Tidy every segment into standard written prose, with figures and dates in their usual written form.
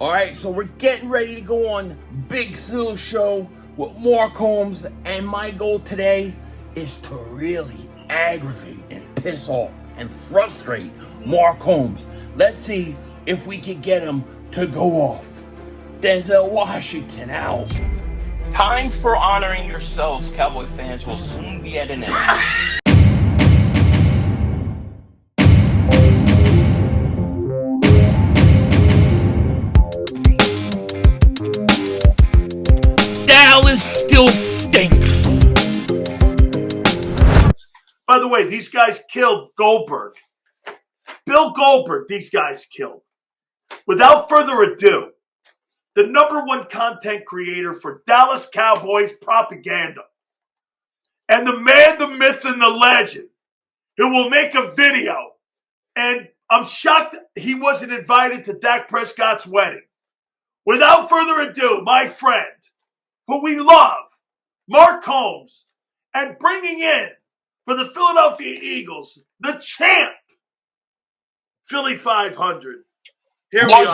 All right, so we're getting ready to go on Big Sil Show with Mark Holmes, and my goal today is to really aggravate and piss off and frustrate Mark Holmes. Let's see if we can get him to go off. Denzel Washington out. Time for honoring yourselves, Cowboy fans, will soon be at an end. Dallas still stinks. By the way, these guys killed Goldberg. Bill Goldberg, these guys killed. Without further ado, the #1 content creator for Dallas Cowboys propaganda. And the man, the myth, and the legend who will make a video. And I'm shocked he wasn't invited to Dak Prescott's wedding. Without further ado, my friend, who we love, Mark Holmes, and bringing in for the Philadelphia Eagles, the champ, Philly 500. Here we are.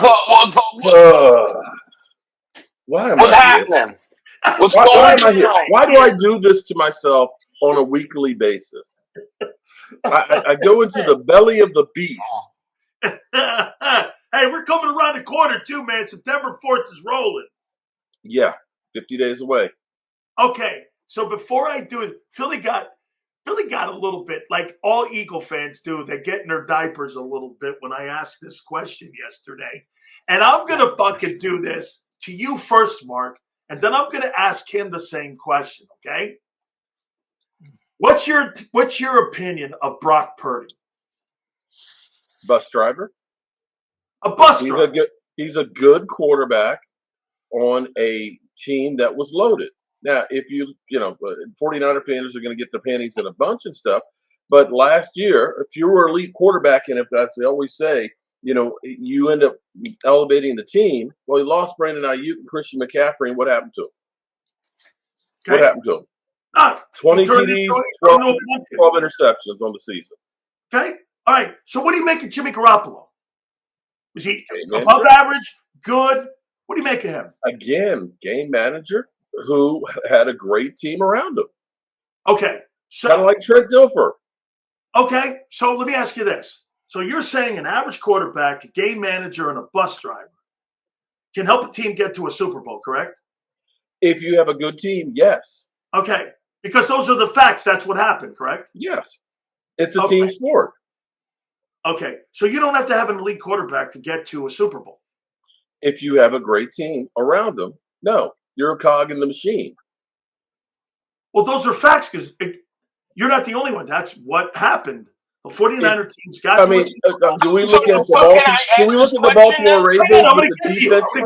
Why am What's I here? happening? What's Why going am I here? on? Why do I do this to myself on a weekly basis? I go into the belly of the beast. Hey, we're coming around the corner too, man. September 4th is rolling. Yeah, 50 days away. Okay, so before I do it, Philly got a little bit, like all Eagle fans do. They get in their diapers a little bit when I asked this question yesterday. And I'm going to fucking do this to you first, Mark, and then I'm going to ask him the same question, okay? What's your opinion of Brock Purdy? Bus driver. A bus driver. He's a good quarterback on a team that was loaded. Now, if 49er fans are going to get the panties in a bunch and stuff, but last year, if you were elite quarterback, and if that's they always say, you end up elevating the team. Well, he lost Brandon Ayuk and Christian McCaffrey, and what happened to him? Okay. What happened to him? 20 TDs, 12 interceptions on the season. Okay. All right. So what do you make of Jimmy Garoppolo? Was he above average? Good? What do you make of him? Again, game manager who had a great team around him. Okay. So kind of like Trent Dilfer. Okay. So let me ask you this. So you're saying an average quarterback, a game manager, and a bus driver can help a team get to a Super Bowl, correct? If you have a good team, yes. Okay. Because those are the facts. That's what happened, correct? Yes. It's a team sport. Okay. So you don't have to have an elite quarterback to get to a Super Bowl. If you have a great team around them, no. You're a cog in the machine. Well, those are facts because you're not the only one. That's what happened. The 49er teams got to a Super Bowl. Do we look at the Baltimore Ravens with the defense? Do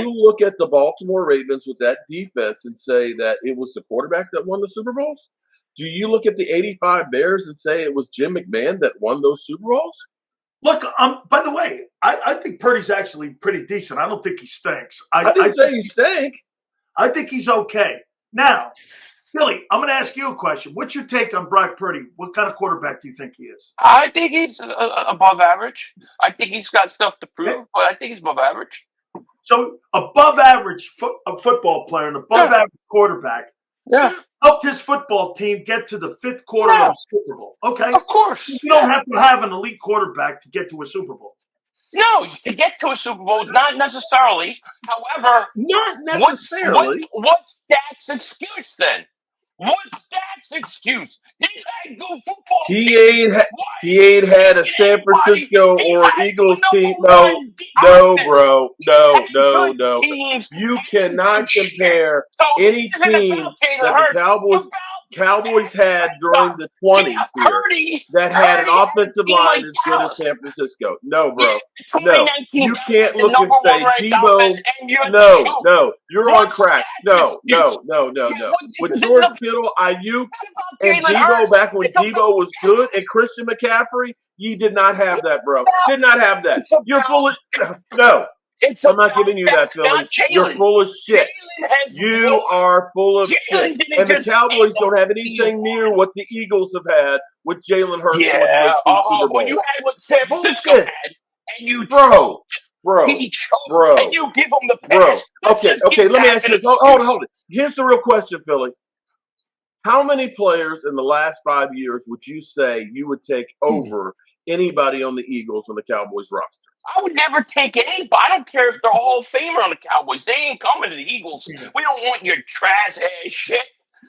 you look at the Baltimore Ravens with that defense and say that it was the quarterback that won the Super Bowls? Do you look at the 85 Bears and say it was Jim McMahon that won those Super Bowls? Look, by the way, I think Purdy's actually pretty decent. I don't think he stinks. I didn't say he stank. I think he's okay. Now, Billy, I'm going to ask you a question. What's your take on Brock Purdy? What kind of quarterback do you think he is? I think he's above average. I think he's got stuff to prove, but I think he's above average. So, above average football player and above average quarterback helped his football team get to the 5th quarter of the Super Bowl. Okay. Of course. You don't have to have an elite quarterback to get to a Super Bowl. No, to get to a Super Bowl, not necessarily. However, not necessarily. What's Dak's excuse then? What's Dak's excuse? He's had good football. He ain't had a San Francisco or Eagles team. No, bro. No. You cannot compare any team that the Cowboys had during the 20s here that had an offensive line as good as San Francisco. No, bro. No. You can't look and say Debo. No. You're on crack. No. With George Kittle, Ayuk, and Debo back when Debo was good, and Christian McCaffrey, you did not have that, bro. Did not have that. You're full of no. I'm not giving you that, Philly. You're full of shit. You are full of shit. And the Cowboys don't have anything near what the Eagles have had with Jalen Hurts. Yeah. What you had what San Francisco had. and you bro, choke. bro, He choked, and bro, you give him the bro. pass. Let's Okay, just okay. give Let me Dak ask an you this. Hold excuse. it. Here's the real question, Philly. How many players in the last 5 years would you say you would take over anybody on the Eagles and the Cowboys roster? I would never take anybody. I don't care if they're a Hall of Famer on the Cowboys. They ain't coming to the Eagles. We don't want your trash ass shit.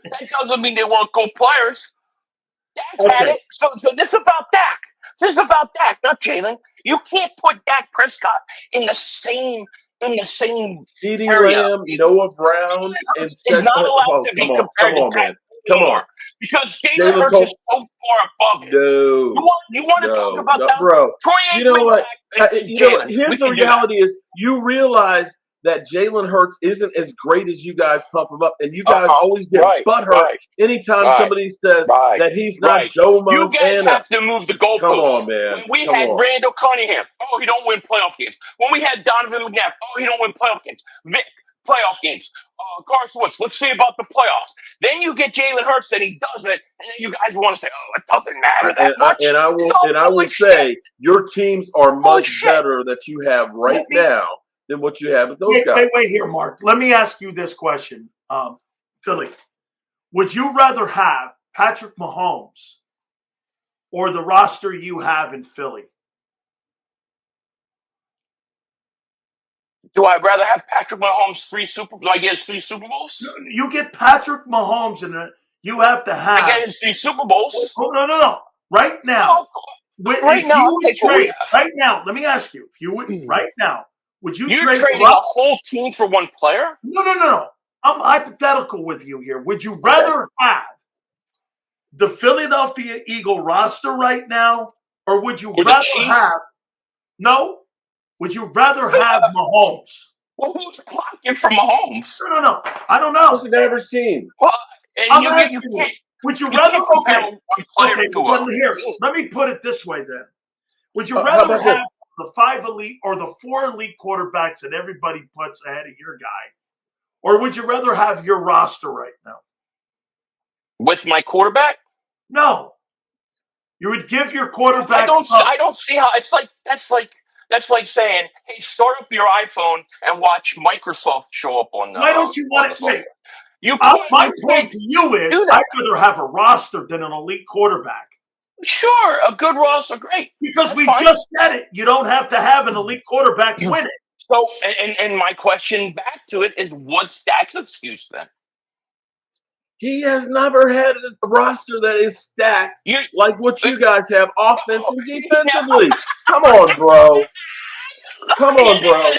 That doesn't mean they weren't good players. Dak had Okay. it. So this is about Dak. This is about Dak, not Jalen. You can't put Dak Prescott in the same CeeDee area. Lamb, Noah Brown, Jalen and Hurts is not allowed oh, to come be on, come compared to on, Dak man, come on. anymore because Jalen Jalen Hurts is told so far above him. no, You want to talk about that? bro. Troy You know Aikman, what? Dak, and You know what? Jalen. We Here's the can do that. reality: is you realize that Jalen Hurts isn't as great as you guys pump him up, and you Uh guys huh. always get Right. butthurt Right. anytime Right. somebody says Right. that he's not Right. Joe You guys Montana. have to move the Come goalposts. on, man. When we Come had on. Randall Cunningham, oh, he don't win playoff games. When we had Donovan McNabb, oh, he don't win playoff games. Vic, playoff games. Carson Wentz, let's see about the playoffs. Then you get Jalen Hurts and he does it, and then you guys want to say, oh, it doesn't matter that much. And I It's will all and I full will of shit. say your teams are Full of much shit. better that you have right Let me now than what you have with those guys. wait here, Mark. Let me ask you this question, Philly. Would you rather have Patrick Mahomes or the roster you have in Philly? Do I rather have Patrick Mahomes do I get his 3 Super Bowls? You get Patrick Mahomes, and you have to I have. get his 3 Super Bowls. Oh, no. Right now, Oh, right if now, you I'll would take what we trade, have. right now, let me ask you, if you would, Hmm. right now, would you You're trade trading a whole team for one player? No. I'm hypothetical with you here. Would you rather have the Philadelphia Eagle roster right now, or would you Or the rather Chiefs? have, no, would you rather have Mahomes? Well, who's blocking for Mahomes? No. I don't What's know. the average team? Well, I'm you asking you. Would you you rather? can't compare Okay. one player Okay. to a Well, whole here, team. let me put it this way then. Would you How rather about this? have the 5 elite or the 4 elite quarterbacks that everybody puts ahead of your guy? Or would you rather have your roster right now? With my quarterback? No. You would give your quarterback I don't see how that's like saying, hey, start up your iPhone and watch Microsoft show up Why don't you on want the it? Wait. software. You My can't point to you is do that. I'd rather have a roster than an elite quarterback. Sure, a good roster, great. Because That's we fine. just said it. You don't have to have an elite quarterback win it. So, and my question back to it is, what's Dak's excuse then? He has never had a roster that is stacked You, like what you guys have, offense oh, and defensively. Come on, bro. Come on, bro.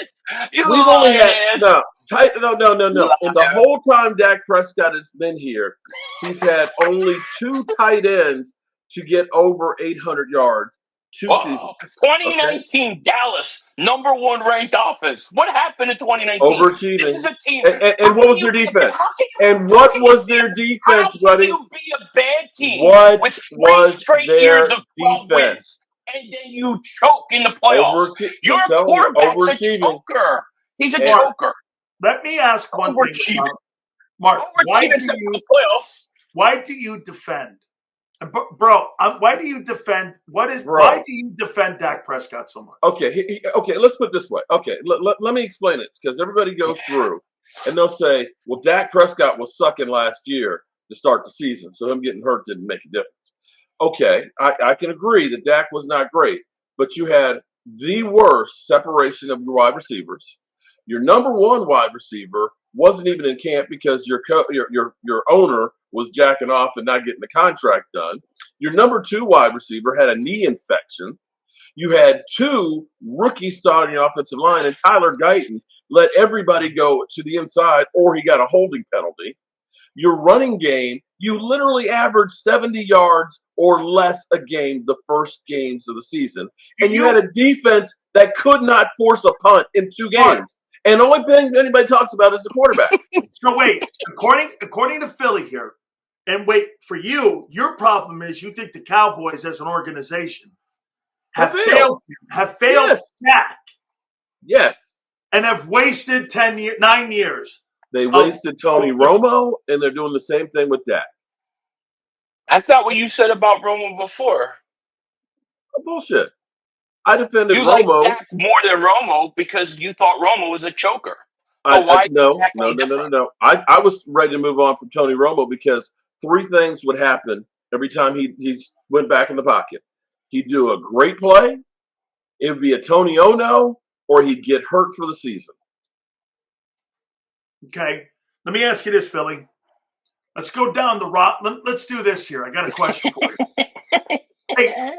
you We've only lying had ass. no. In the whole time Dak Prescott has been here, he's had only 2 tight ends to get over 800 yards 2 seasons. Oh, Okay, 2019 Dallas, #1 ranked offense. What happened in 2019? This is overachieving. a team. And what was their defense? And what was their How defense, can buddy? you be a bad team What with 3 was straight years their of 12 defense? wins, and then you choke in the playoffs? Your I'm telling you, quarterback's a overachieving. choker. He's a And choker. Let me ask one thing, Overachieving. Mark. Overachieving except for the playoffs. Why do you defend, bro? Why do you defend? bro, Why do you defend Dak Prescott so much? okay, okay. Let's put it this way. Okay, let me explain it because everybody goes through and they'll say, "Well, Dak Prescott was sucking last year to start the season, so him getting hurt didn't make a difference." Okay, I can agree that Dak was not great, but you had the worst separation of your wide receivers. Your number 1 wide receiver wasn't even in camp because your owner was jacking off and not getting the contract done. Your number 2 wide receiver had a knee infection. You had 2 rookies starting the offensive line, and Tyler Guyton let everybody go to the inside, or he got a holding penalty. Your running game, you literally averaged 70 yards or less a game the first games of the season. And you had a defense that could not force a punt in 2 games. And the only thing anybody talks about is the quarterback. So wait, according to Philly here, and wait, for you, your problem is you think the Cowboys as an organization have failed Yes. Dak. Yes. And have wasted 9 years. They wasted Tony Romo, and they're doing the same thing with Dak. That's not what you said about Romo before. Bullshit. I defended You like Romo. Dak more than Romo because you thought Romo was a choker. So why is No. Dak any different? I was ready to move on from Tony Romo because three things would happen every time he went back in the pocket. He'd do a great play, it would be a Tony Ono, or he'd get hurt for the season. Okay. Let me ask you this, Philly. Let's go down the rock. Let's do this here. I got a question for you. Hey,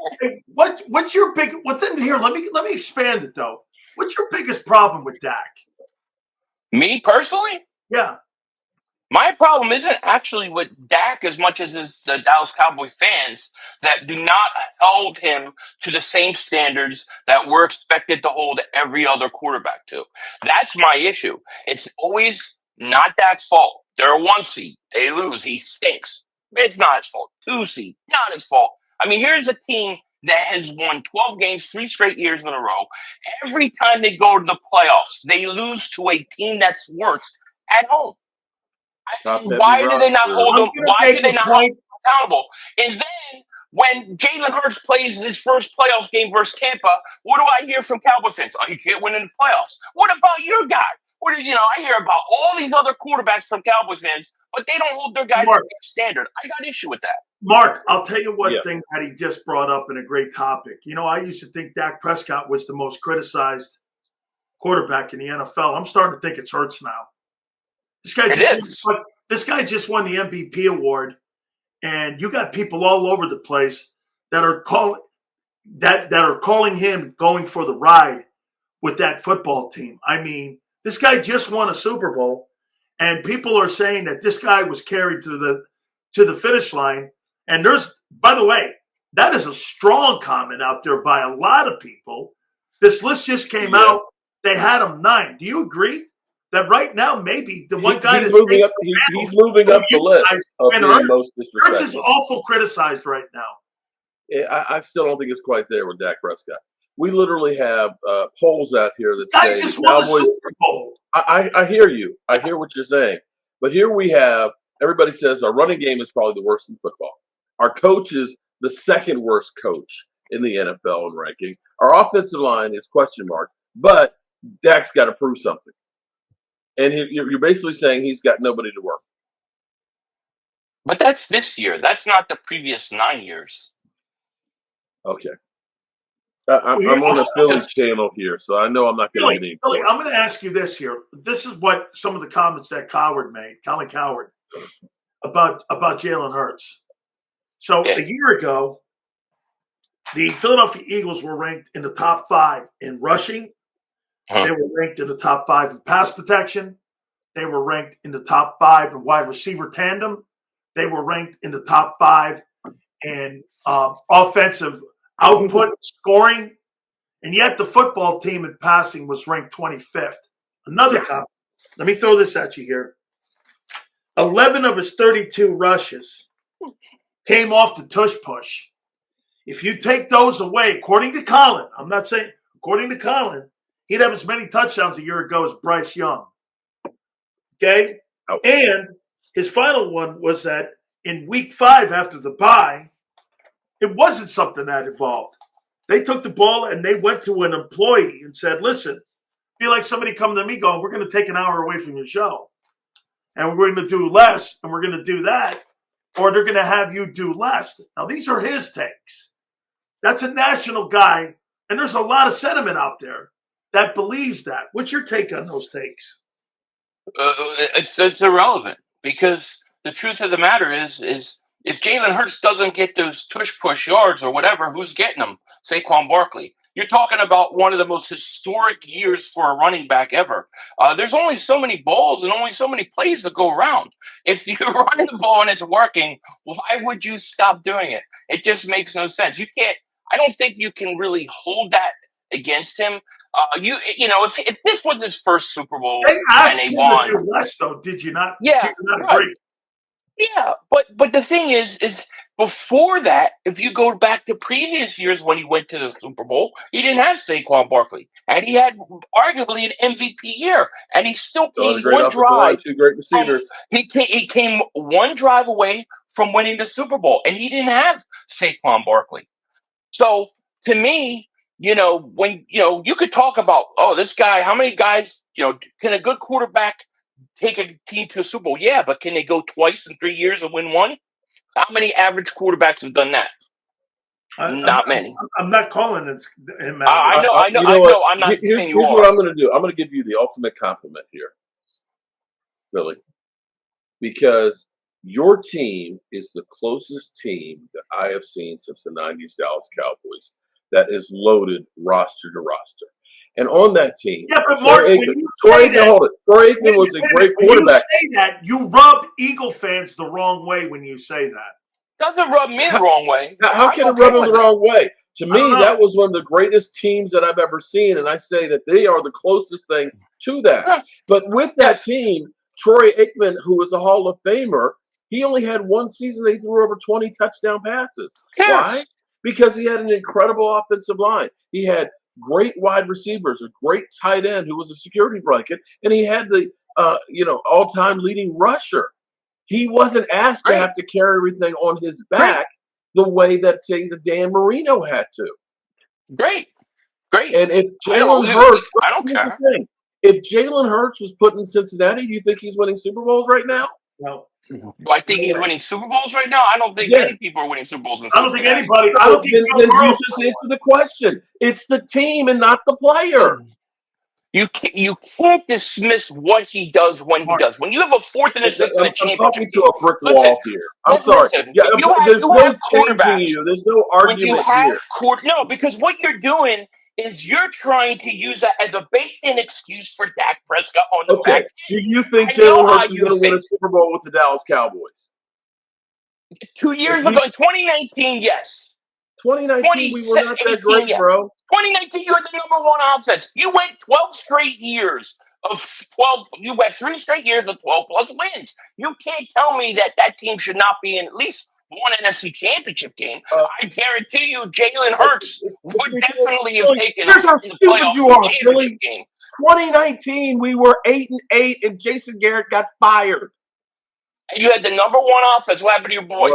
what's your big? Well, then here, let me expand it though. What's your biggest problem with Dak? Me personally? Yeah. My problem isn't actually with Dak as much as is the Dallas Cowboy fans that do not hold him to the same standards that we're expected to hold every other quarterback to. That's my issue. It's always not Dak's fault. They're a 1 seed. They lose. He stinks. It's not his fault. 2 seed. Not his fault. I mean, here's a team that has won 12 games 3 straight years in a row. Every time they go to the playoffs, they lose to a team that's worse at home. Why do they not hold them? Why do they not hold them accountable? And then when Jalen Hurts plays his first playoff game versus Tampa, what do I hear from Cowboy fans? Oh, he can't win in the playoffs. What about your guy? I hear about all these other quarterbacks from Cowboy fans, but they don't hold their guys to the standard. I got issue with that. Mark, I'll tell you what thing that he just brought up in a great topic. I used to think Dak Prescott was the most criticized quarterback in the NFL. I'm starting to think it's Hurts now. This guy just won the MVP award, and you got people all over the place that are calling him going for the ride with that football team. I mean, this guy just won a Super Bowl, and people are saying that this guy was carried to the finish line. And by the way, that is a strong comment out there by a lot of people. This list just came out. They had him 9. Do you agree that right now maybe the one guy he's moving up the list of being most disrespectful? Hurts is awful criticized right now. I still don't think it's quite there with Dak Prescott. We literally have polls out here that say just won the Super Bowl. I hear you. I hear what you're saying. But here we have, everybody says our running game is probably the worst in football. Our coach is the second worst coach in the NFL in ranking. Our offensive line is question mark. But Dak's got to prove something. And you're basically saying he's got nobody to work. But that's this year. That's not the previous 9 years. Okay. I'm on a Philly channel here, so I know I'm not going to get any. Philly, I'm going to ask you this here. This is what some of the comments that Colin Cowherd, about Jalen Hurts. So a year ago, the Philadelphia Eagles were ranked in the top 5 in rushing. They were ranked in the top 5 in pass protection. They were ranked in the top 5 in wide receiver tandem. They were ranked in the top 5 in offensive output, scoring. And yet the football team in passing was ranked 25th. Another comment. Let me throw this at you here. 11 of his 32 rushes came off the tush push. If you take those away, according to Colin, I'm not saying, according to Colin, he'd have as many touchdowns a year ago as Bryce Young. Okay? Oh. And his final one was that in week 5 after the bye, it wasn't something that involved. They took the ball and they went to an employee and said, listen, be like somebody coming to me going, we're going to take an hour away from your show. And we're going to do less, and we're going to do that, or they're going to have you do less. Now, these are his takes. That's a national guy, and there's a lot of sentiment out there that believes that. What's your take on those takes? It's irrelevant, because the truth of the matter is if Jalen Hurts doesn't get those tush-push yards or whatever, who's getting them? Saquon Barkley. You're talking about one of the most historic years for a running back ever. There's only so many balls and only so many plays to go around. If you're running the ball and it's working, why would you stop doing it? It just makes no sense. You can't. I don't think you can really hold that against him. If this was his first Super Bowl they asked and they him won, to do less, though, did you not? Yeah, did you not agree? Yeah, but the thing is before that, if you go back to previous years when he went to the Super Bowl, he didn't have Saquon Barkley, and he had arguably an MVP year, and he still came one drive. 2 great receivers. He came one drive away from winning the Super Bowl, and he didn't have Saquon Barkley. So to me, when you could talk about, this guy, how many guys, can a good quarterback take a team to a Super Bowl? Yeah, but can they go twice in 3 years and win one? How many average quarterbacks have done that? Not many. I'm not calling him out. I know. You know what? I'm not saying you Here's are. what I'm going to do. I'm going to give you the ultimate compliment here, Billy, because your team is the closest team that I have seen since the 90s Dallas Cowboys that is loaded roster to roster. And on that team, Yeah, but Mark, when you Troy say that, Troy Aikman was a great quarterback. When you say that, you rub Eagle fans the wrong way when you say that. Doesn't rub me the wrong way. How can it rub him the wrong way? To me, that was one of the greatest teams that I've ever seen, and I say that they are the closest thing to that. But with that team, Troy Aikman, who is a Hall of Famer, he only had one season he threw over 20 touchdown passes. Why? Because he had an incredible offensive line. He had great wide receivers, a great tight end who was a security blanket, and he had the all-time leading rusher. He wasn't asked to have to carry everything on his back the way that, say, the Dan Marino had to. Great. And if Jalen Hurts, I don't care. If Jalen Hurts was put in Cincinnati, do you think he's winning Super Bowls right now? No. Do I think he's winning Super Bowls right now? I don't think many people are winning Super Bowls in Cincinnati. I don't think anybody. I don't think then you just answer the question. It's the team and not the player. You can't dismiss what he does when he does. When you have a 4th and a 6th and a championship, I'm talking to a brick wall here. I'm sorry. There's no changing you. There's no argument here. No, because what you're doing is you're trying to use that as a bait-in excuse for Dak Prescott on the back. Do you think Jalen Hurts is going to win a Super Bowl with the Dallas Cowboys? 2 years ago, in 2019, yes. 2019, we were not that great, bro. 2019, you had the number one offense. You went 12 straight years of 12. You went 3 straight years of 12-plus wins. You can't tell me that team should not be in at least one NFC Championship game. I guarantee you, Jalen Hurts would definitely have taken Here's how the playoff you are, championship Billy. game. 2019, we were 8-8, and Jason Garrett got fired. And you had the number one offense. What happened to your boy?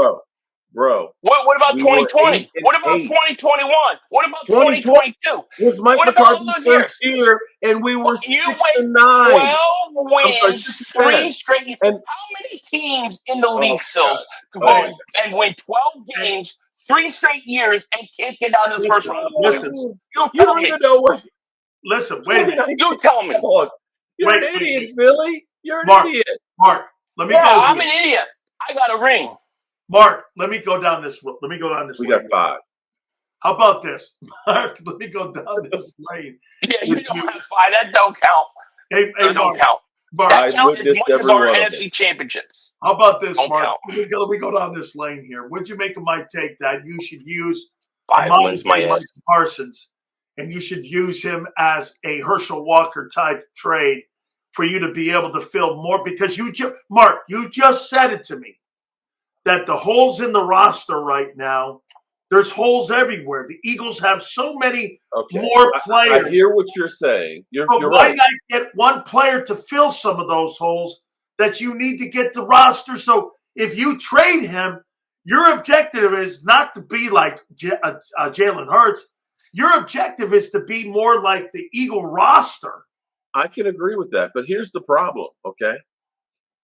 Bro. What about 2020? What about 2021? What about 2022? It was Mike McCarthy's first year, and we were 6-9. You went 12 wins, 3 straight. And how many teams in the league, Sills, go and win 12 games, 3 straight years, and can't get out of the first round? Listen, you don't even know what. Listen, wait a minute. You tell me. You're an idiot, Billy. You're an idiot. Mark, let me go. I'm an idiot. I got a ring. Mark, let me go down this. We got 5. How about this, Mark? Let me go down this lane. Yeah, you don't have 5. That don't count. Hey, that don't count. Mark, that counts as much as our NFC championships. How about this, don't Mark? Count. Let me go down this lane here. What'd you make of my take that you should use 5 wins, Mike Parsons, and you should use him as a Herschel Walker type trade for you to be able to fill more? Because Mark, you just said it to me. That the holes in the roster right now, there's holes everywhere. The Eagles have so many more players. I hear what you're saying. You're why not get one player to fill some of those holes that you need to get the roster? So if you trade him, your objective is not to be like Jalen Hurts. Your objective is to be more like the Eagle roster. I can agree with that, but here's the problem, okay?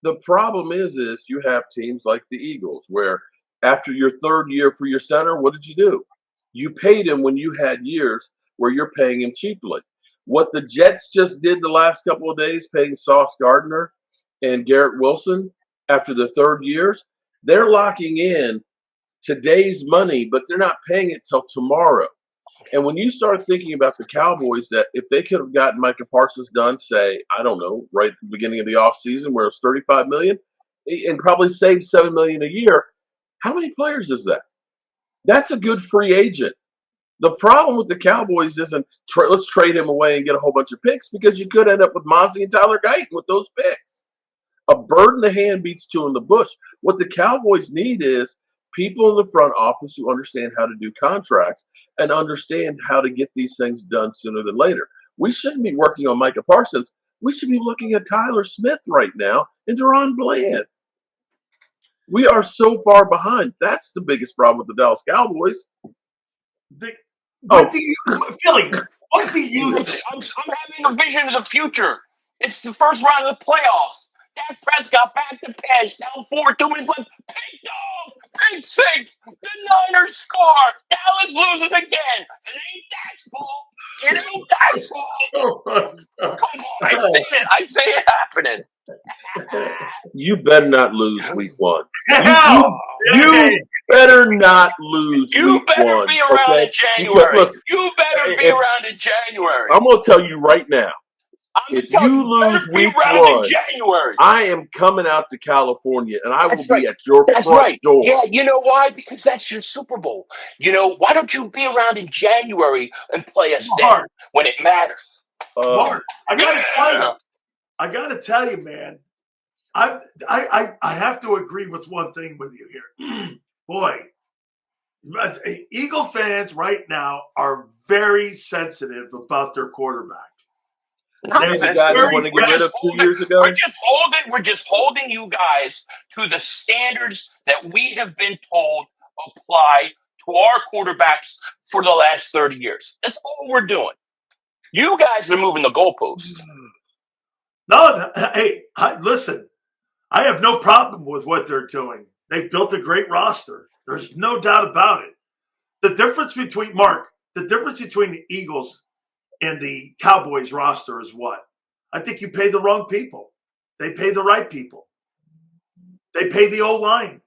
The problem is you have teams like the Eagles where after your 3rd year for your center, what did you do? You paid him when you had years where you're paying him cheaply. What the Jets just did the last couple of days, paying Sauce Gardner and Garrett Wilson after the 3rd years, they're locking in today's money, but they're not paying it till tomorrow. And when you start thinking about the Cowboys, that if they could have gotten Micah Parsons done, say, I don't know, right at the beginning of the offseason where it's $35 million and probably saved $7 million a year, how many players is that? That's a good free agent. The problem with the Cowboys isn't let's trade him away and get a whole bunch of picks, because you could end up with Mozzie and Tyler Guyton with those picks. A bird in the hand beats 2 in the bush. What the Cowboys need is people in the front office who understand how to do contracts and understand how to get these things done sooner than later. We shouldn't be working on Micah Parsons. We should be looking at Tyler Smith right now and Deron Bland. We are so far behind. That's the biggest problem with the Dallas Cowboys. What do you, Philly? What do you? I'm having a vision of the future. It's the first round of the playoffs. Dak Prescott back to pass, down 4, 2 minutes left. Picked off, pick 6. The Niners score. Dallas loses again. It ain't Dak's fault. It ain't Dak's fault. Oh my God. Come on, I've seen it. I see it happening. You better not lose week 1. Hell, You better not lose You week better 1. be around Okay? in January. Because, listen, You better be around in January. I'm going to tell you right now. I'm If telling you you, better lose be week around in 1, January. I am coming out to California, and I will That's be right. at your That's front right. door. Yeah, you know why? Because that's your Super Bowl. You know, why don't you be around in January and play us then Mark, when it matters? Mark, I gotta tell you, Yeah. I gotta tell you, man. I have to agree with one thing with you here. Boy, Eagle fans right now are very sensitive about their quarterback. Nonsense. The guy they want to get rid of 2 years ago. We're just holding you guys to the standards that we have been told apply to our quarterbacks for the last 30 years. That's all we're doing. You guys are moving the goalposts. No, hey, listen, I have no problem with what they're doing. They've built a great roster. There's no doubt about it. The difference between the Eagles and the Cowboys roster is what? I think you pay the wrong people. They pay the right people. They pay the old line.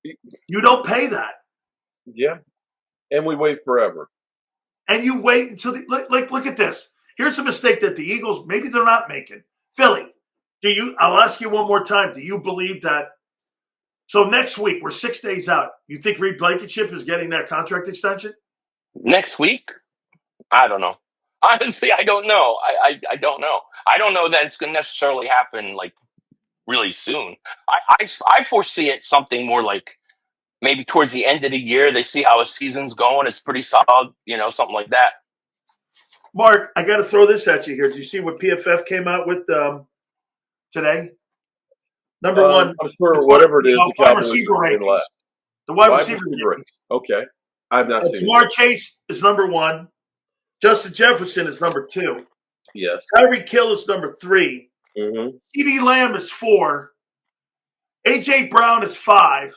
You don't pay that. Yeah. And we wait forever. And you wait until look at this. Here's a mistake that the Eagles, maybe they're not making. Philly, I'll ask you one more time. Do you believe that? So next week, we're 6 days out. You think Reed Blankenship is getting that contract extension? Next week? I don't know. Honestly, I don't know. I don't know. I don't know that it's going to necessarily happen like really soon. I foresee it something more like maybe towards the end of the year. They see how a season's going. It's pretty solid, something like that. Mark, I got to throw this at you here. Did you see what PFF came out with today? Number one. I'm sure whatever it is, the wide Cowboys receiver are rankings. The wide receiver rankings. rankings. Okay. I've not seen Jamar Chase is number 1. Justin Jefferson is number 2. Yes. Tyreek Hill is number 3. Mm-hmm. CeeDee Lamb is 4. A.J. Brown is 5.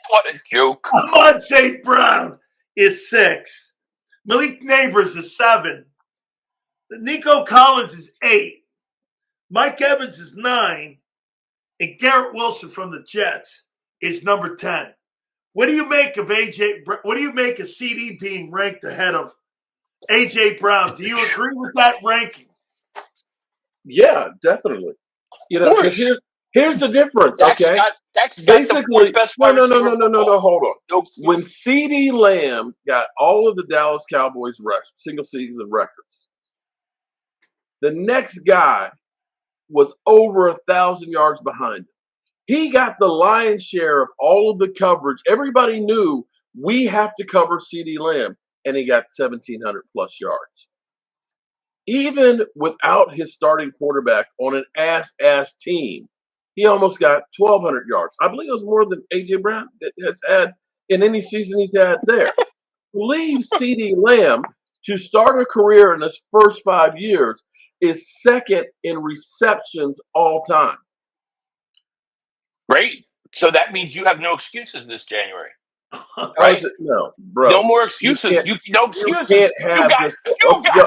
What a joke. Ahmad St. Brown is 6. Malik Neighbors is 7. Nico Collins is 8. Mike Evans is 9. And Garrett Wilson from the Jets is number 10. What do you make of AJ? What do you make of CD being ranked ahead of AJ Brown? Do you agree with that ranking? Yeah, definitely. Here's the difference. Okay, Dak's basically, the no. Hold on. When CeeDee Lamb got all of the Dallas Cowboys single season records, the next guy was over 1,000 yards behind him. He got the lion's share of all of the coverage. Everybody knew we have to cover CeeDee Lamb, and he got 1,700 plus yards. Even without his starting quarterback on an ass team, he almost got 1,200 yards. I believe it was more than A.J. Brown has had in any season he's had there. Leave CeeDee Lamb to start a career in his first 5 years is second in receptions all time. Great. So that means you have no excuses this January. Right? No, bro. No more excuses. No excuses. You got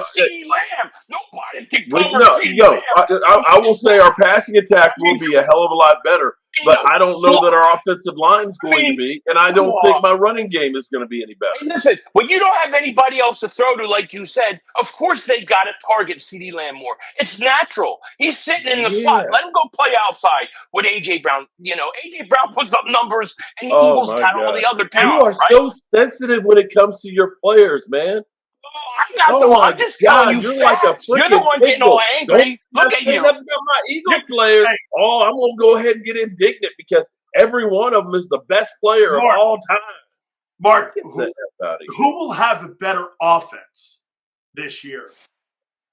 CeeDee Lamb. Nobody can cover CeeDee Lamb. I will say our passing attack will be a hell of a lot better, but I don't know that our offensive line is going to be, and I don't think my running game is going to be any better. Hey, listen, when you don't have anybody else to throw to, like you said, of course they've got to target CeeDee Lamb more. It's natural. He's sitting in the slot. Let him go play outside with A.J. Brown. A.J. Brown puts up numbers, and the Eagles got all the other talent. You are so sensitive when it comes to your players, man. I'm just telling you, you're like a freaking you're the one getting all angry. Look at you. About my Eagles players. Hey. Oh, I'm gonna go ahead and get indignant because every one of them is the best player of all time. Mark, who will have a better offense this year?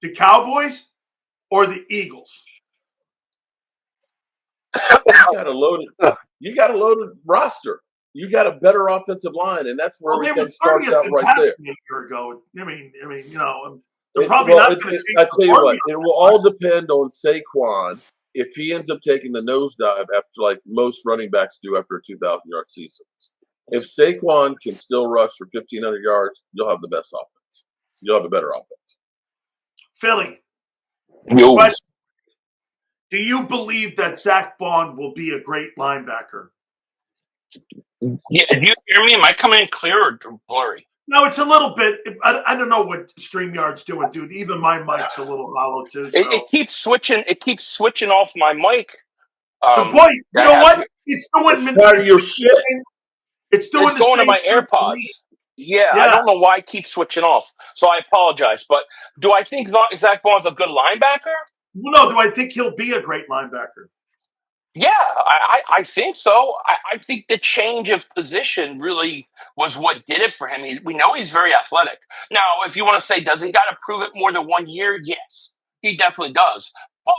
The Cowboys or the Eagles? You got a loaded roster. You got a better offensive line, and that's where They were everything starts 30th out in right there. passing a year ago. I mean, they're probably not going to change I the tell you what, formula. it will all depend on Saquon if he ends up taking the nosedive after, like most running backs do after a 2,000-yard season. If Saquon can still rush for 1,500 yards, you'll have the best offense. You'll have a better offense. Philly, Yo. question. Do you believe that Zach Bond will be a great linebacker? Yeah, do you hear me? Am I coming in clear or blurry? No, it's a little bit. I don't know what StreamYard's doing, dude. Even my mic's a little hollow too. So. It keeps switching. It keeps switching off my mic. The boy, you know what? It's doing your shit. It's doing it's going to my thing AirPods. Yeah, I don't know why it keeps switching off. So I apologize. But do I think Zach Bond's a good linebacker? No, do I think he'll be a great linebacker? Yeah, I think so. I think the change of position really was what did it for him. We know he's very athletic. Now, if you want to say, does he got to prove it more than 1 year? Yes, he definitely does. But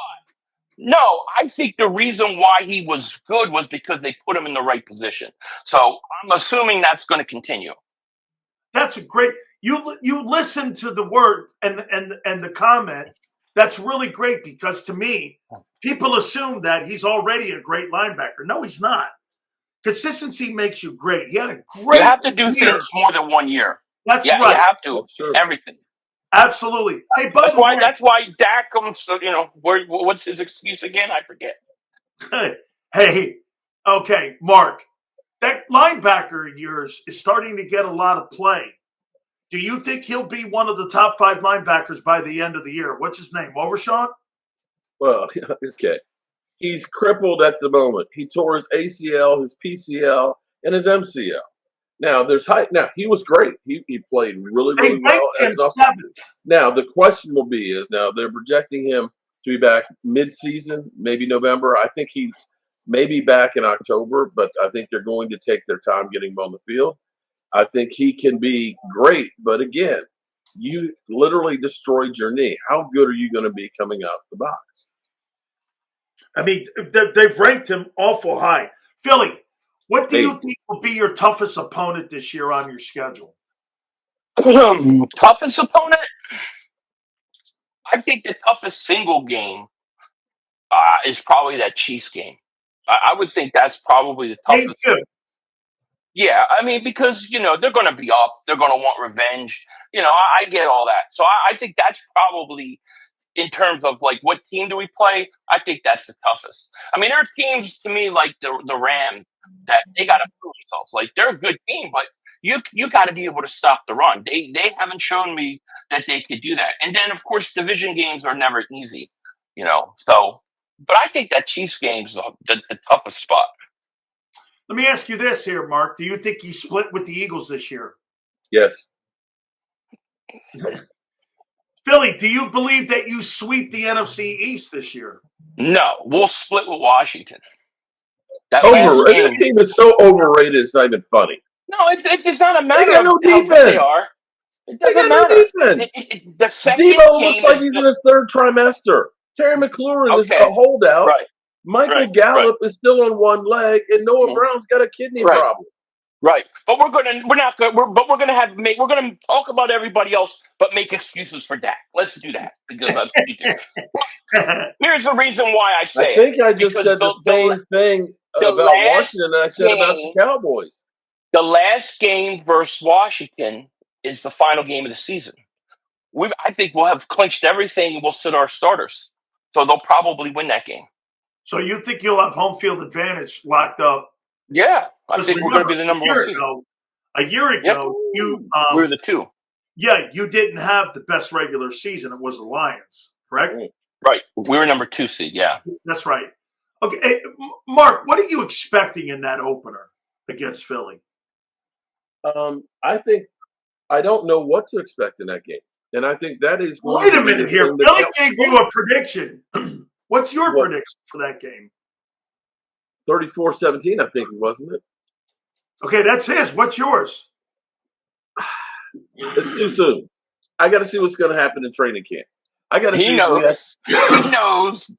no, I think the reason why he was good was because they put him in the right position. So I'm assuming that's going to continue. That's a great. You listen to the word and the comment. That's really great because to me, people assume that he's already a great linebacker. No, he's not. Consistency makes you great. He had a great. You have to do things more than 1 year. That's right. You have to everything. Absolutely. Hey, that's why Dak comes. What's his excuse again? I forget. Hey, okay, Mark. That linebacker of yours is starting to get a lot of play. Do you think he'll be one of the top 5 linebackers by the end of the year? What's his name? Overshawn? Well, okay. He's crippled at the moment. He tore his ACL, his PCL, and his MCL. Now, there's height. Now, he was great. He played really, really well. Now, the question will be now they're projecting him to be back mid-season, maybe November. I think he's maybe back in October, but I think they're going to take their time getting him on the field. I think he can be great, but again, you literally destroyed your knee. How good are you going to be coming out of the box? I mean, they've ranked him awful high. Philly, what do you think will be your toughest opponent this year on your schedule? Toughest opponent? I think the toughest single game is probably that Chiefs game. I would think that's probably the toughest. Yeah, I mean, because, they're going to be up. They're going to want revenge. I get all that. So I think that's probably, in terms of, like, what team do we play, I think that's the toughest. I mean, there are teams, to me, like the Rams, that they got to prove themselves. Like, they're a good team, but you got to be able to stop the run. They haven't shown me that they could do that. And then, of course, division games are never easy, So, but I think that Chiefs game is the toughest spot. Let me ask you this here, Mark. Do you think you split with the Eagles this year? Yes. Philly, do you believe that you sweep the NFC East this year? No, we'll split with Washington. That team is so overrated, it's not even funny. No, it's not a matter they got no defense. They are. It doesn't matter. No defense. The second Debo looks like he's in his 3rd trimester. Terry McLaurin is a holdout. Right. Michael Gallup is still on one leg, and Noah Brown's got a kidney problem. Right, but we're gonna talk about everybody else, but make excuses for Dak. Let's do that because that's what you do. Here's the reason why I say I think I just said the same thing about Washington that I said about the Cowboys. The last game versus Washington is the final game of the season. I think we'll have clinched everything and we'll sit our starters, so they'll probably win that game. So you think you'll have home field advantage locked up? Yeah, I think we're going to be the number 1 seed. A year ago, we were the 2. Yeah, you didn't have the best regular season. It was the Lions, correct? Right. We were number 2 seed, yeah. That's right. Okay, hey, Mark, what are you expecting in that opener against Philly? I don't know what to expect in that game. And I think that is going Wait a minute here. Philly gave you a prediction. What's your prediction for that game? 34-17, I think, wasn't it? Okay, that's his. What's yours? It's too soon. I got to see what's going to happen in training camp. I got to see. He knows. He knows.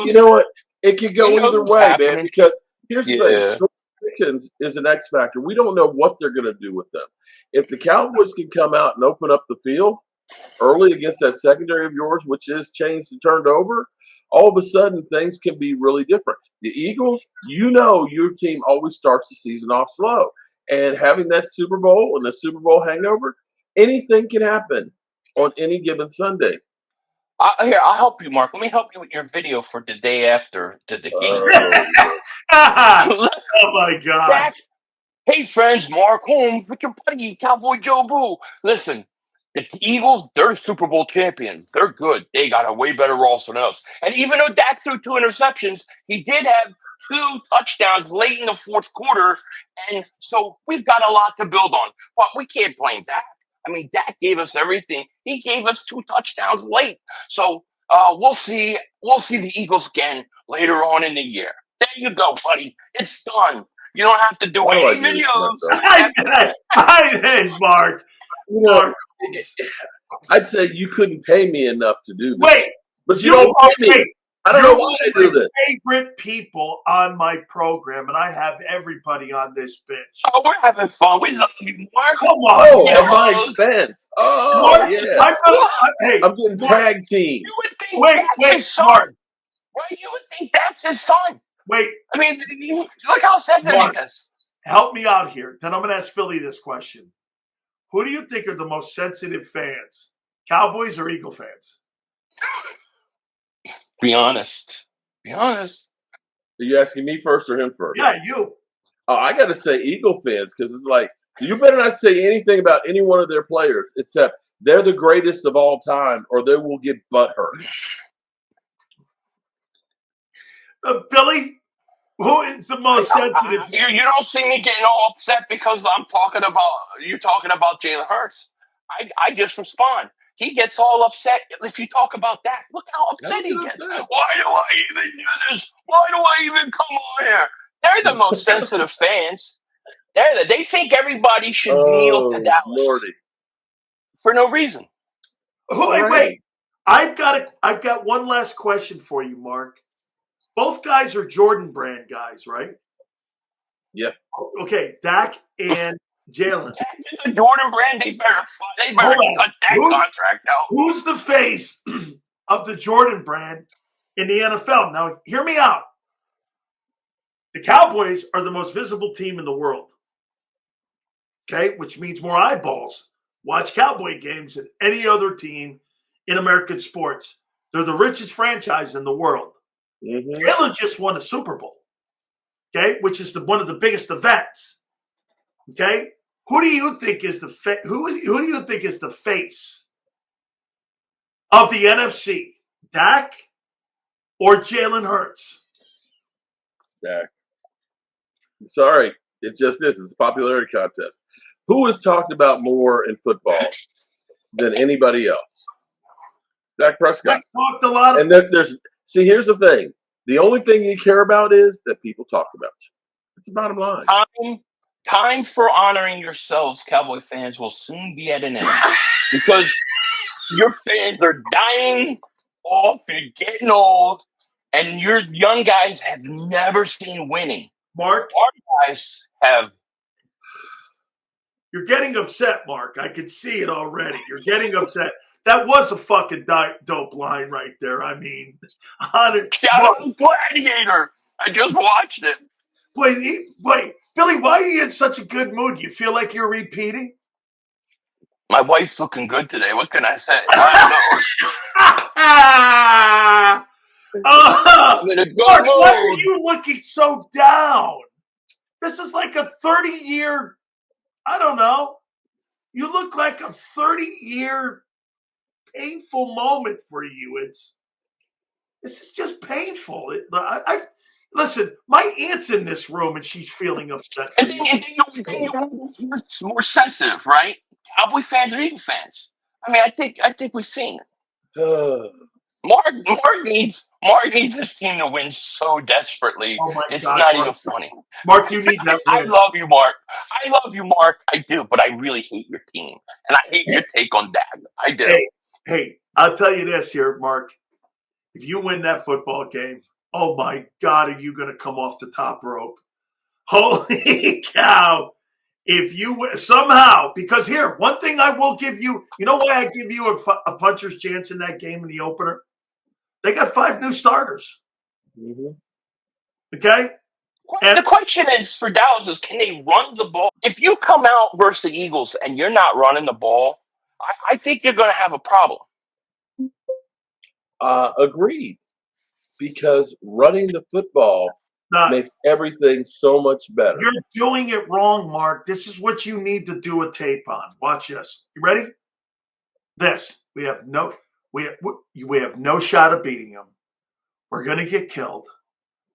You know what? It could go either way, man. Because here's the thing: Pickens is an X factor. We don't know what they're going to do with them. If the Cowboys can come out and open up the field early against that secondary of yours, which is changed and turned over, all of a sudden things can be really different. The Eagles, your team always starts the season off slow. And having that Super Bowl and the Super Bowl hangover, anything can happen on any given Sunday. Here, I'll help you, Mark. Let me help you with your video for the day after the game. Oh my God. Hey, friends, Mark Holmes with your buddy, Cowboy Joe Boo. Listen, the Eagles, they're Super Bowl champions. They're good. They got a way better roster than us. And even though Dak threw 2 interceptions, he did have 2 touchdowns late in the fourth quarter. And so we've got a lot to build on. But we can't blame Dak. I mean, Dak gave us everything. He gave us 2 touchdowns late. So we'll see. We'll see the Eagles again later on in the year. There you go, buddy. It's done. You don't have to do any videos. I did, Mark. Mark. I'd say you couldn't pay me enough to do this. Wait, but you don't pay me. I don't know why I do this. Favorite people on my program, and I have everybody on this bitch. Oh, we're having fun. We love you, Mark. Come on. Oh, at my expense. Oh, Mark, yeah. I'm getting tag team. You would think that's his son. Mark. Right? You would think that's his son. Wait. I mean, look how sensitive he is. Help me out here. Then I'm going to ask Philly this question. Who do you think are the most sensitive fans? Cowboys or Eagle fans? Be honest. Be honest. Are you asking me first or him first? Yeah, you. Oh, I got to say Eagle fans because it's like, you better not say anything about any one of their players except they're the greatest of all time or they will get butthurt. Billy, who is the most sensitive? You don't see me getting all upset because you're talking about Jalen Hurts. I just respond. He gets all upset if you talk about that. Look how upset he gets. Why do I even do this? Why do I even come on here? They're the most sensitive fans. They think everybody should kneel to Dallas Lordy. for no reason. Wait. I've got one last question for you, Mark. Both guys are Jordan brand guys, right? Yeah. Okay, Dak and Jalen. The Jordan brand, they better cut that contract out. Who's the face of the Jordan brand in the NFL? Now, hear me out. The Cowboys are the most visible team in the world. Okay, which means more eyeballs watch Cowboy games than any other team in American sports. They're the richest franchise in the world. Mm-hmm. Jalen just won a Super Bowl, okay, which is one of the biggest events. Okay, who do you think is the who do you think is the face of the NFC? Dak or Jalen Hurts? Dak. I'm sorry, it's just this. It's a popularity contest. Who is talked about more in football than anybody else? Dak Prescott. I talked a lot. And then see, here's the thing. The only thing you care about is that people talk about you. That's the bottom line. Time for honoring yourselves, Cowboy fans, will soon be at an end because your fans are dying off. You're getting old, and your young guys have never seen winning. Mark, our guys have. You're getting upset, Mark. I can see it already. You're getting upset. That was a fucking dope line right there. I mean, shout out Gladiator. I just watched it. Wait, Billy, why are you in such a good mood? You feel like you're repeating? My wife's looking good today. What can I say? I don't know. I'm in a good Mark, mood. why are you looking so down? This is like a 30-year, I don't know. You look like a 30-year painful moment for you. This is just painful. Listen, my aunt's in this room and she's feeling upset. And then you're more sensitive, right? Cowboy fans or Eagle fans. I mean, I think we've seen it. Mark needs this team to win so desperately. Oh it's God, not Mark. even funny. Mark, you need that. I love you, Mark. I do, but I really hate your team, and I hate your take on Dak. I do. Hey, I'll tell you this here, Mark. If you win that football game, oh my God, are you going to come off the top rope? Holy cow. If you somehow, because here, one thing I will give you, you know why I give you a puncher's chance in that game in the opener? They got 5 new starters. Mm-hmm. Okay? The question is for Dallas is, can they run the ball? If you come out versus the Eagles and you're not running the ball, I think you're going to have a problem. Agreed. Because running the football makes everything so much better. You're doing it wrong, Mark. This is what you need to do a tape on. Watch this. You ready? This. We have no shot of beating them. We're going to get killed.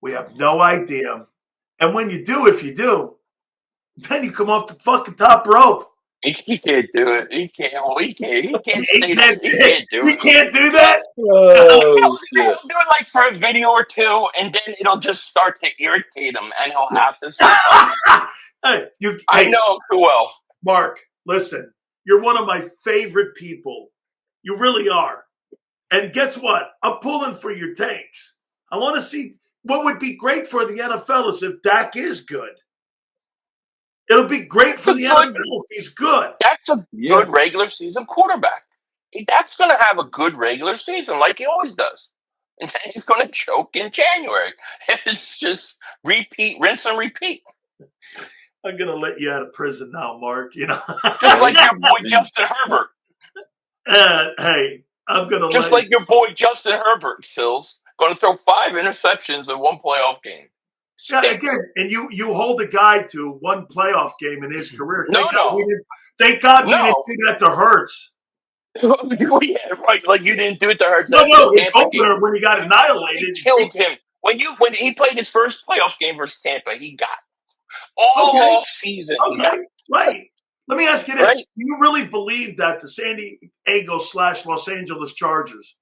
We have no idea. And when you do, if you do, then you come off the fucking top rope. He can't do it. He can't. Well, he can't. He can't say that. He can't do it. You can't do that? Oh, he'll do it like for a video or two, and then it'll just start to irritate him, and he'll have to say something. I know him too well. Mark, listen. You're one of my favorite people. You really are. And guess what? I'm pulling for your takes. I want to see what would be great for the NFL is if Dak is good. It'll be great for the NFL if he's good. That's a good regular season quarterback. Dak's going to have a good regular season like he always does. And then he's going to choke in January. It's just repeat, rinse, and repeat. I'm going to let you out of prison now, Mark. You know, just like your boy Justin Herbert. Hey, I'm going to just like your boy Justin Herbert, Sills. Going to throw 5 interceptions in one playoff game. Yeah, again, and you hold a guy to one playoff game in his career. Thank God we didn't do that to Hurts. Yeah, right. Like you didn't do it to Hurts. No, his opener when he got annihilated. He killed him. When he played his first playoff game versus Tampa, he got all season. Okay, right. Let me ask you this. Do you really believe that the San Diego / Los Angeles Chargers,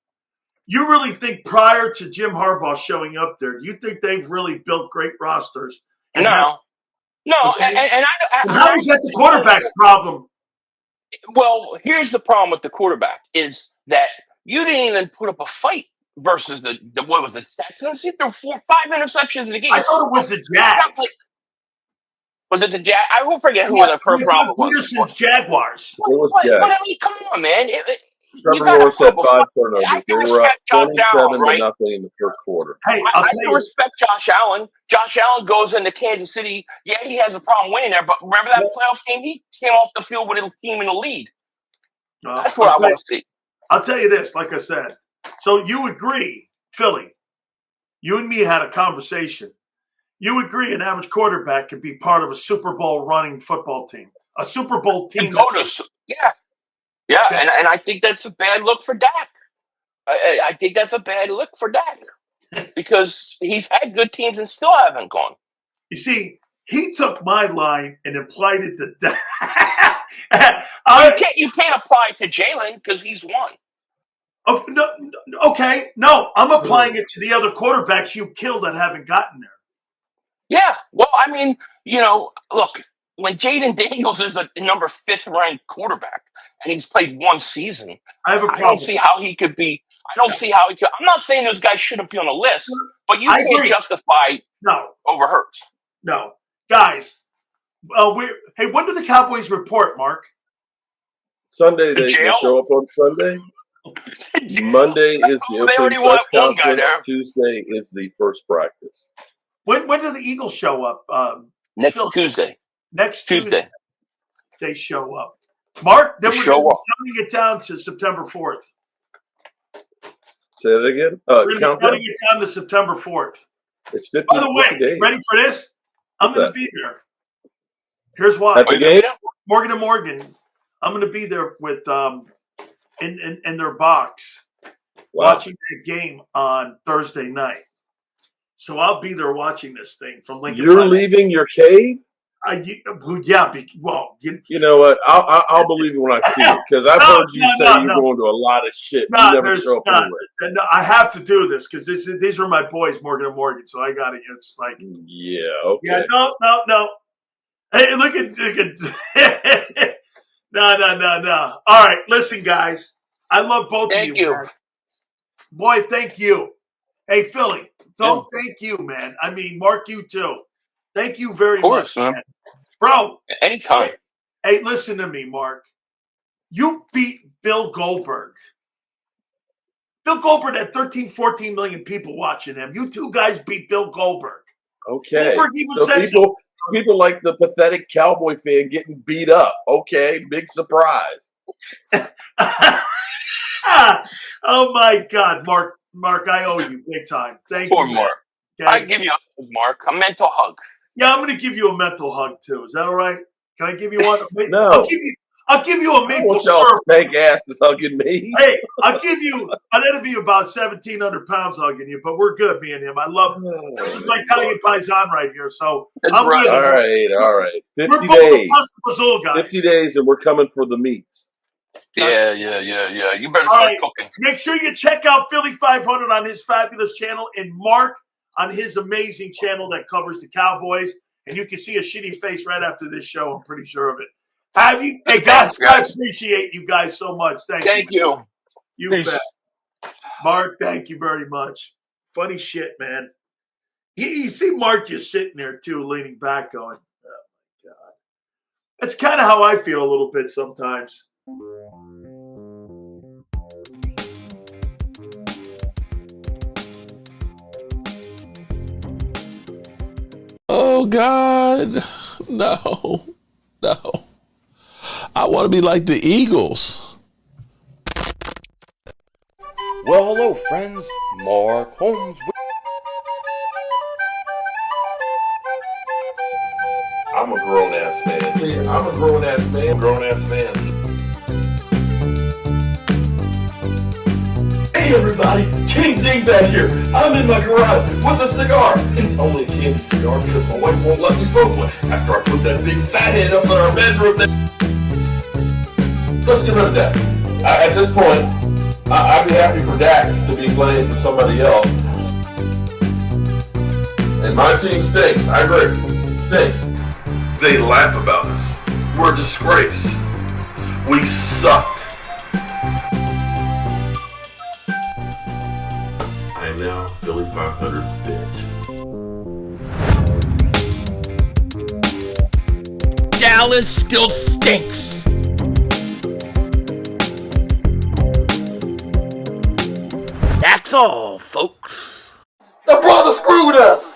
you really think prior to Jim Harbaugh showing up there, do you think they've really built great rosters? No. How is that the quarterback's problem? Well, here's the problem with the quarterback is that you didn't even put up a fight versus the what was the Texans? He threw 4-5 interceptions in the game. I thought it was the Jags. Was it the Jags? I will forget who the first round was. Peterson's Jaguars. It was Jags. I mean, come on, man. Trevor Lawrence had 5 turnovers. They were up 27-0 in the first quarter. Hey, I can respect Josh Allen. Josh Allen goes into Kansas City. Yeah, he has a problem winning there, but remember that playoff game? He came off the field with a team in the lead. That's what I want to see. I'll tell you this, like I said. So you agree, Philly, you and me had a conversation. You agree an average quarterback could be part of a Super Bowl running football team. A Super Bowl team. Yeah, okay. and I think that's a bad look for Dak. I think that's a bad look for Dak because he's had good teams and still haven't gone. You see, he took my line and applied it to Dak. You can't apply it to Jalen because he's won. No, I'm applying it to the other quarterbacks you killed that haven't gotten there. Yeah, well, I mean, look. When Jaden Daniels is a number 5th ranked quarterback and he's played 1 season, I don't see how he could be. I'm not saying those guys shouldn't be on the list, but you can't justify over Hurts. No, guys. Hey, when do the Cowboys report, Mark? Sunday. They show up on Sunday. Monday is the opening press conference. Tuesday is the first practice. When do the Eagles show up? Next Tuesday. Next Tuesday, they show up. Mark, then we're counting it down to September 4th. Say that again? Counting it down to September 4th. It's 50 By the way, days. Ready for this? I'm going to be there. Here's why. At the game? Morgan & Morgan. I'm going to be there with in their box watching the game on Thursday night. So I'll be there watching this thing from Lincoln. You're leaving your cave? Yeah. Well, you know what? I'll believe it when I see it because I've heard you say you're going to a lot of shit. You never show up anyway. No, I have to do this because these are my boys, Morgan & Morgan. So I got it. It's like, okay. Yeah, no. Hey, look at. No. All right, listen, guys. I love both of you. Thank you. Man. Boy, thank you. Hey, Philly. Thank you, man. I mean, Mark, you too. Thank you very Of course, much, man. bro. Anytime. Hey, listen to me, Mark. You beat Bill Goldberg. Bill Goldberg had 13, 14 million people watching him. You two guys beat Bill Goldberg. Okay. Goldberg even So said people like the pathetic Cowboy fan getting beat up. Okay, big surprise. Oh my God, Mark, I owe you big time. Thank Poor you, Mark. okay? I give you a hug, Mark. A mental hug. Yeah, I'm going to give you a mental hug too. Is that all right? Can I give you one? No. I'll give you a I maple want y'all syrup. stank asses hugging me. Hey, I'd be about 1,700 pounds hugging you, but we're good, me and him. I love this is my Italian paisan right here, so That's I'm right. with All right. We're 50 both days. the Mazul guys. 50 days, and we're coming for the meats. Yeah. You better All start right. cooking. Make sure you check out Philly 500 on his fabulous channel and Mark on his amazing channel that covers the Cowboys. And you can see a shitty face right after this show. I'm pretty sure of it. Hey, guys, I appreciate you guys so much. Thank you. You bet. Mark, thank you very much. Funny shit, man. You see Mark just sitting there, too, leaning back going, oh, my God. That's kind of how I feel a little bit sometimes. Oh, God. No. I want to be like the Eagles. Well, hello, friends. Mark Holmes. I'm a grown-ass man. See, I'm a grown-ass man. Grown-ass man. Hey, everybody. King Dingbat here. I'm in my garage with a cigar. It's only a candy cigar because my wife won't let me smoke one after I put that big fat head up in our bedroom. Let's get rid of Dak. At this point, I'd be happy for Dak to be playing for somebody else. And my team stinks. I agree. Stinks. They laugh about us. We're a disgrace. We suck. I am now Philly 500's bitch. Dallas still stinks. That's all, folks. The brother screwed us.